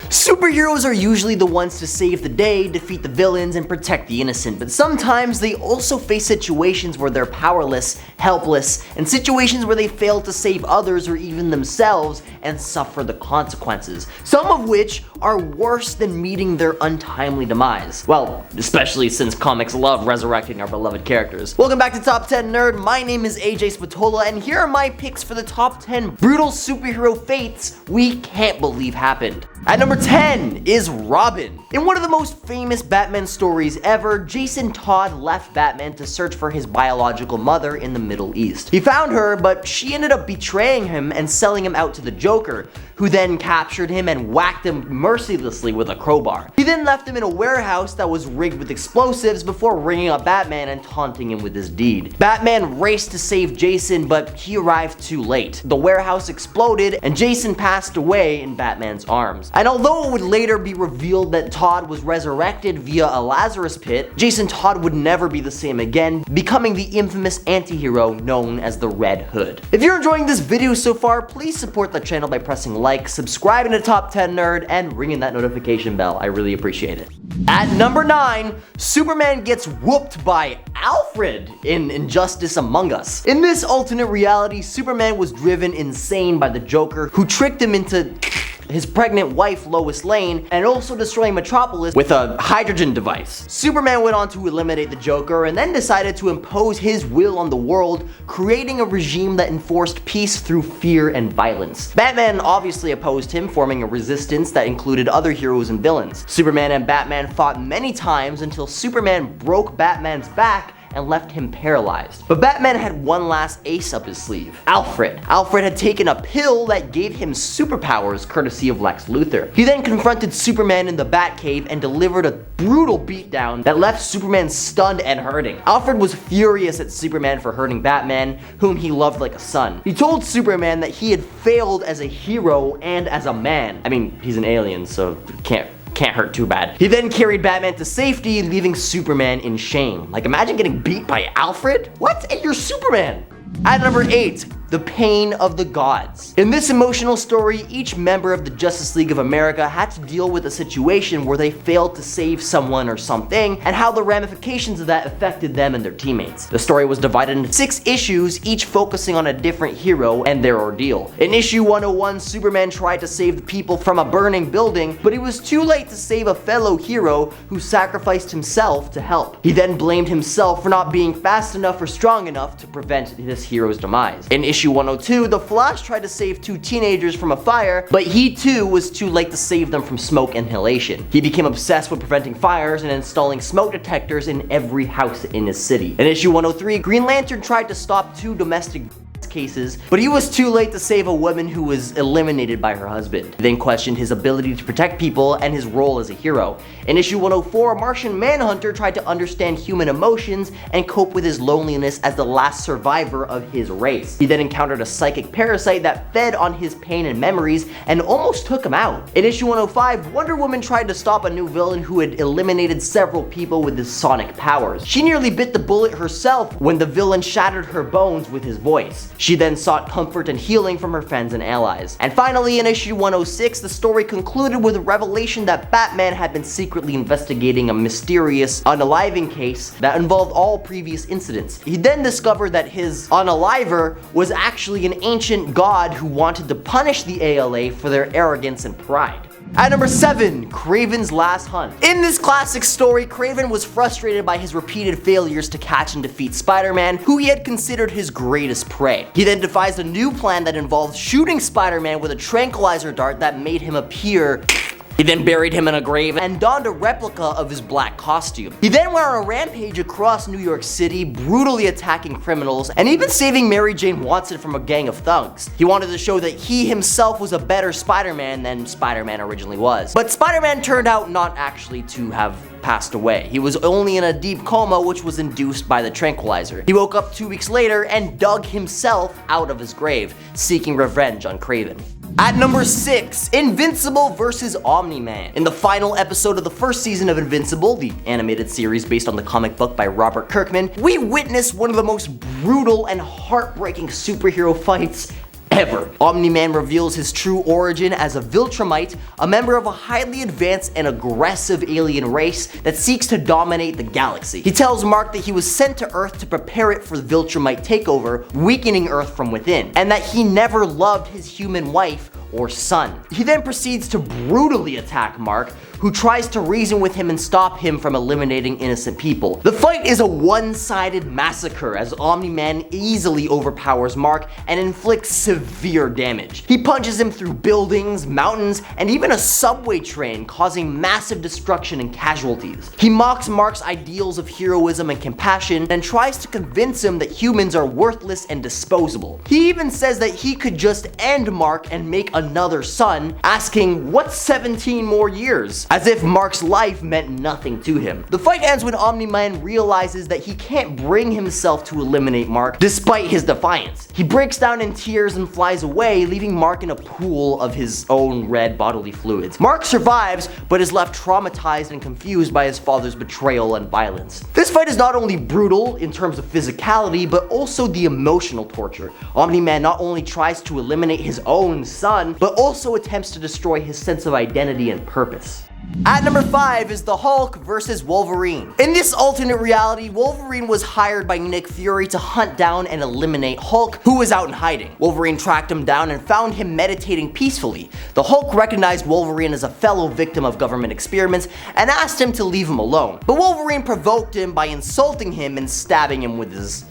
Superheroes are usually the ones to save the day, defeat the villains, and protect the innocent, but sometimes they also face situations where they're powerless, helpless, and situations where they fail to save others or even themselves and suffer the consequences, some of which are worse than meeting their untimely demise. Well, especially since comics love resurrecting our beloved characters. Welcome back to Top 10 Nerd, my name is AJ Spatola, and here are my picks for the top 10 brutal superhero fates we can't believe happened. At number 10 is Robin. In one of the most famous Batman stories ever, Jason Todd left Batman to search for his biological mother in the Middle East. He found her, but she ended up betraying him and selling him out to the Joker, who then captured him and whacked him mercilessly with a crowbar. He then left him in a warehouse that was rigged with explosives before ringing up Batman and taunting him with his deed. Batman raced to save Jason, but he arrived too late. The warehouse exploded and Jason passed away in Batman's arms. And although it would later be revealed that Todd was resurrected via a Lazarus pit, Jason Todd would never be the same again, becoming the infamous anti-hero known as the Red Hood. If you're enjoying this video so far, please support the channel by pressing like, subscribing to Top 10 Nerd, and ringing that notification bell. I really appreciate it. At number 9, Superman gets whooped by Alfred in Injustice Among Us. In this alternate reality, Superman was driven insane by the Joker, who tricked him into his pregnant wife Lois Lane, and also destroying Metropolis with a hydrogen device. Superman went on to eliminate the Joker and then decided to impose his will on the world, creating a regime that enforced peace through fear and violence. Batman obviously opposed him, forming a resistance that included other heroes and villains. Superman and Batman fought many times until Superman broke Batman's back and left him paralyzed. But Batman had one last ace up his sleeve: Alfred. Alfred had taken a pill that gave him superpowers courtesy of Lex Luthor. He then confronted Superman in the Batcave and delivered a brutal beatdown that left Superman stunned and hurting. Alfred was furious at Superman for hurting Batman, whom he loved like a son. He told Superman that he had failed as a hero and as a man. I mean, he's an alien, so can't hurt too bad. He then carried Batman to safety, leaving Superman in shame. Like, imagine getting beat by Alfred? What? And you're Superman! At number 8, the pain of the gods. In this emotional story, each member of the Justice League of America had to deal with a situation where they failed to save someone or something, and how the ramifications of that affected them and their teammates. The story was divided into 6 issues, each focusing on a different hero and their ordeal. In issue 101, Superman tried to save the people from a burning building, but he was too late to save a fellow hero who sacrificed himself to help. He then blamed himself for not being fast enough or strong enough to prevent this hero's demise. In issue 102, the Flash tried to save 2 teenagers from a fire, but he too was too late to save them from smoke inhalation. He became obsessed with preventing fires and installing smoke detectors in every house in his city. In issue 103, Green Lantern tried to stop 2 domestic cases, but he was too late to save a woman who was eliminated by her husband. He then questioned his ability to protect people and his role as a hero. In issue 104, Martian Manhunter tried to understand human emotions and cope with his loneliness as the last survivor of his race. He then encountered a psychic parasite that fed on his pain and memories and almost took him out. In issue 105, Wonder Woman tried to stop a new villain who had eliminated several people with his sonic powers. She nearly bit the bullet herself when the villain shattered her bones with his voice. She then sought comfort and healing from her friends and allies. And finally, in issue 106, the story concluded with a revelation that Batman had been secretly investigating a mysterious unaliving case that involved all previous incidents. He then discovered that his unaliver was actually an ancient god who wanted to punish the ALA for their arrogance and pride. At number 7, Craven's Last Hunt. In this classic story, Craven was frustrated by his repeated failures to catch and defeat Spider-Man, who he had considered his greatest prey. He then devised a new plan that involved shooting Spider-Man with a tranquilizer dart that made him appear. He then buried him in a grave and donned a replica of his black costume. He then went on a rampage across New York City, brutally attacking criminals and even saving Mary Jane Watson from a gang of thugs. He wanted to show that he himself was a better Spider-Man than Spider-Man originally was. But Spider-Man turned out not actually to have passed away. He was only in a deep coma, which was induced by the tranquilizer. He woke up 2 weeks later and dug himself out of his grave, seeking revenge on Craven. At number 6, Invincible vs. Omniman. In the final episode of the first season of Invincible, the animated series based on the comic book by Robert Kirkman, we witnessed one of the most brutal and heartbreaking superhero fights ever. Omniman reveals his true origin as a Viltrumite, a member of a highly advanced and aggressive alien race that seeks to dominate the galaxy. He tells Mark that he was sent to Earth to prepare it for the Viltrumite takeover, weakening Earth from within, and that he never loved his human wife or son. He then proceeds to brutally attack Mark, who tries to reason with him and stop him from eliminating innocent people. The fight is a one-sided massacre as Omni-Man easily overpowers Mark and inflicts severe damage. He punches him through buildings, mountains, and even a subway train, causing massive destruction and casualties. He mocks Mark's ideals of heroism and compassion and tries to convince him that humans are worthless and disposable. He even says that he could just end Mark and make another son, asking, "What's 17 more years?" As if Mark's life meant nothing to him. The fight ends when Omni-Man realizes that he can't bring himself to eliminate Mark despite his defiance. He breaks down in tears and flies away, leaving Mark in a pool of his own red bodily fluids. Mark survives, but is left traumatized and confused by his father's betrayal and violence. This fight is not only brutal in terms of physicality, but also the emotional torture. Omni-Man not only tries to eliminate his own son, but also attempts to destroy his sense of identity and purpose. At number 5 is the Hulk versus Wolverine. In this alternate reality, Wolverine was hired by Nick Fury to hunt down and eliminate Hulk, who was out in hiding. Wolverine tracked him down and found him meditating peacefully. The Hulk recognized Wolverine as a fellow victim of government experiments and asked him to leave him alone. But Wolverine provoked him by insulting him and stabbing him with his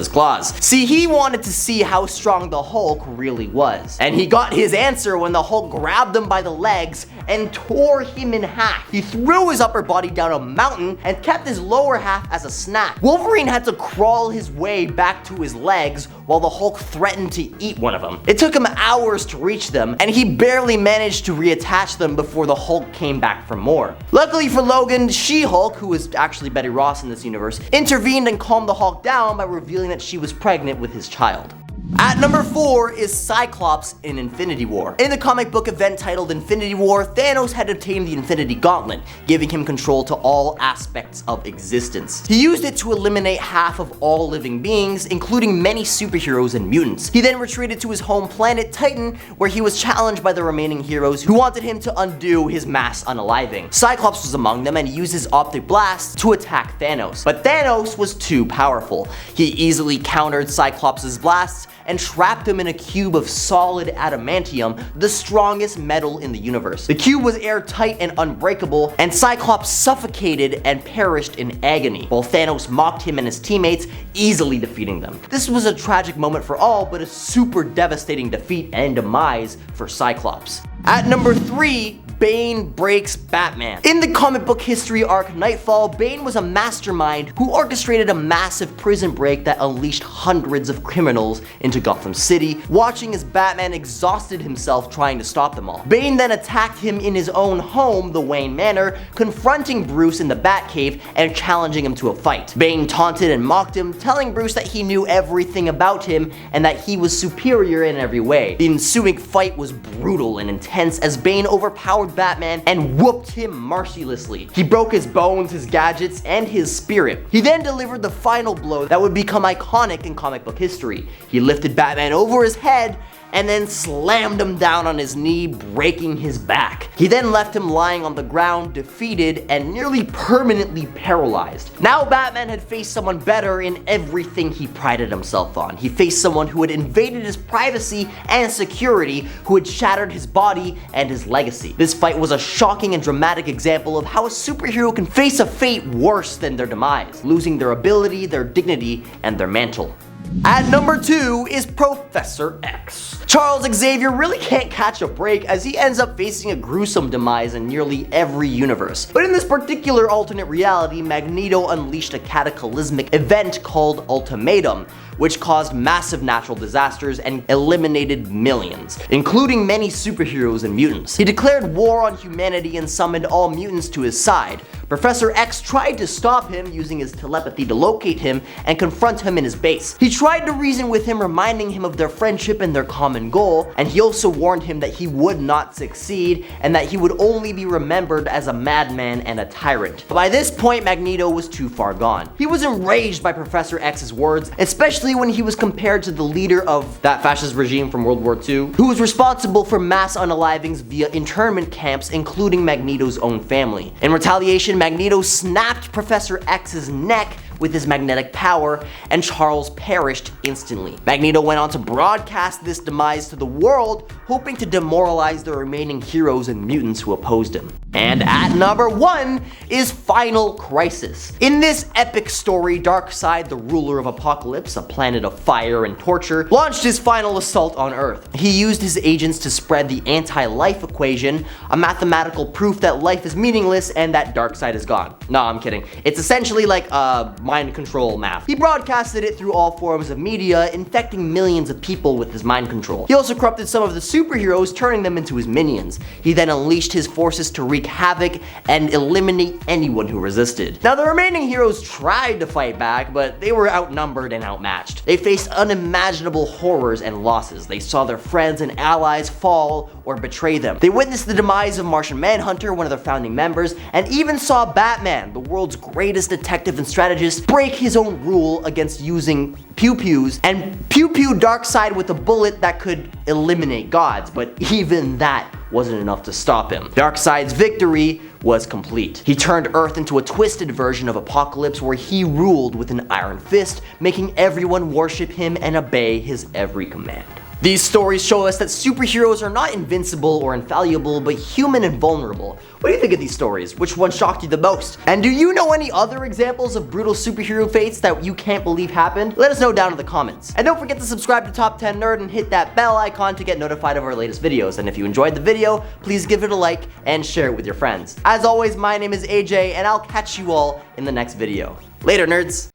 claws. See, he wanted to see how strong the Hulk really was. And he got his answer when the Hulk grabbed him by the legs and tore him in half. He threw his upper body down a mountain and kept his lower half as a snack. Wolverine had to crawl his way back to his legs while the Hulk threatened to eat one of them. It took him hours to reach them, and he barely managed to reattach them before the Hulk came back for more. Luckily for Logan, She-Hulk, who is actually Betty Ross in this universe, intervened and calmed the Hulk down by revealing that she was pregnant with his child. At number 4 is Cyclops in Infinity War. In the comic book event titled Infinity War, Thanos had obtained the Infinity Gauntlet, giving him control to all aspects of existence. He used it to eliminate half of all living beings, including many superheroes and mutants. He then retreated to his home planet Titan, where he was challenged by the remaining heroes who wanted him to undo his mass unaliving. Cyclops was among them and used his optic blast to attack Thanos. But Thanos was too powerful. He easily countered Cyclops' blasts and trapped him in a cube of solid adamantium, the strongest metal in the universe. The cube was airtight and unbreakable, and Cyclops suffocated and perished in agony, while Thanos mocked him and his teammates, easily defeating them. This was a tragic moment for all, but a super devastating defeat and demise for Cyclops. At number 3, Bane breaks Batman. In the comic book history arc Nightfall, Bane was a mastermind who orchestrated a massive prison break that unleashed hundreds of criminals into Gotham City, watching as Batman exhausted himself trying to stop them all. Bane then attacked him in his own home, the Wayne Manor, confronting Bruce in the Batcave and challenging him to a fight. Bane taunted and mocked him, telling Bruce that he knew everything about him and that he was superior in every way. The ensuing fight was brutal and intense as Bane overpowered Batman and whooped him mercilessly. He broke his bones, his gadgets, and his spirit. He then delivered the final blow that would become iconic in comic book history. He lifted Batman over his head and then slammed him down on his knee, breaking his back. He then left him lying on the ground, defeated and nearly permanently paralyzed. Now Batman had faced someone better in everything he prided himself on. He faced someone who had invaded his privacy and security, who had shattered his body and his legacy. This fight was a shocking and dramatic example of how a superhero can face a fate worse than their demise, losing their ability, their dignity, and their mantle. At number 2 is Professor X. Charles Xavier really can't catch a break as he ends up facing a gruesome demise in nearly every universe. But in this particular alternate reality, Magneto unleashed a cataclysmic event called Ultimatum, which caused massive natural disasters and eliminated millions, including many superheroes and mutants. He declared war on humanity and summoned all mutants to his side. Professor X tried to stop him using his telepathy to locate him and confront him in his base. He tried to reason with him, reminding him of their their friendship and their common goal, and he also warned him that he would not succeed and that he would only be remembered as a madman and a tyrant. But by this point, Magneto was too far gone. He was enraged by Professor X's words, especially when he was compared to the leader of that fascist regime from World War II, who was responsible for mass unalivings via internment camps, including Magneto's own family. In retaliation, Magneto snapped Professor X's neck with his magnetic power, and Charles perished instantly. Magneto went on to broadcast this demise to the world, hoping to demoralize the remaining heroes and mutants who opposed him. And at number 1 is Final Crisis. In this epic story, Darkseid, the ruler of Apocalypse, a planet of fire and torture, launched his final assault on Earth. He used his agents to spread the anti-life equation, a mathematical proof that life is meaningless and that Darkseid is gone. No, I'm kidding. It's essentially like mind control math. He broadcasted it through all forms of media, infecting millions of people with his mind control. He also corrupted some of the superheroes, turning them into his minions. He then unleashed his forces to wreak havoc and eliminate anyone who resisted. Now, the remaining heroes tried to fight back, but they were outnumbered and outmatched. They faced unimaginable horrors and losses. They saw their friends and allies fall or betray them. They witnessed the demise of Martian Manhunter, one of their founding members, and even saw Batman, the world's greatest detective and strategist, break his own rule against using pew-pews and pew-pew Darkseid with a bullet that could eliminate gods, but even that wasn't enough to stop him. Darkseid's victory was complete. He turned Earth into a twisted version of Apocalypse where he ruled with an iron fist, making everyone worship him and obey his every command. These stories show us that superheroes are not invincible or infallible, but human and vulnerable. What do you think of these stories? Which one shocked you the most? And do you know any other examples of brutal superhero fates that you can't believe happened? Let us know down in the comments. And don't forget to subscribe to Top 10 Nerd and hit that bell icon to get notified of our latest videos. And if you enjoyed the video, please give it a like and share it with your friends. As always, my name is AJ, and I'll catch you all in the next video. Later, nerds!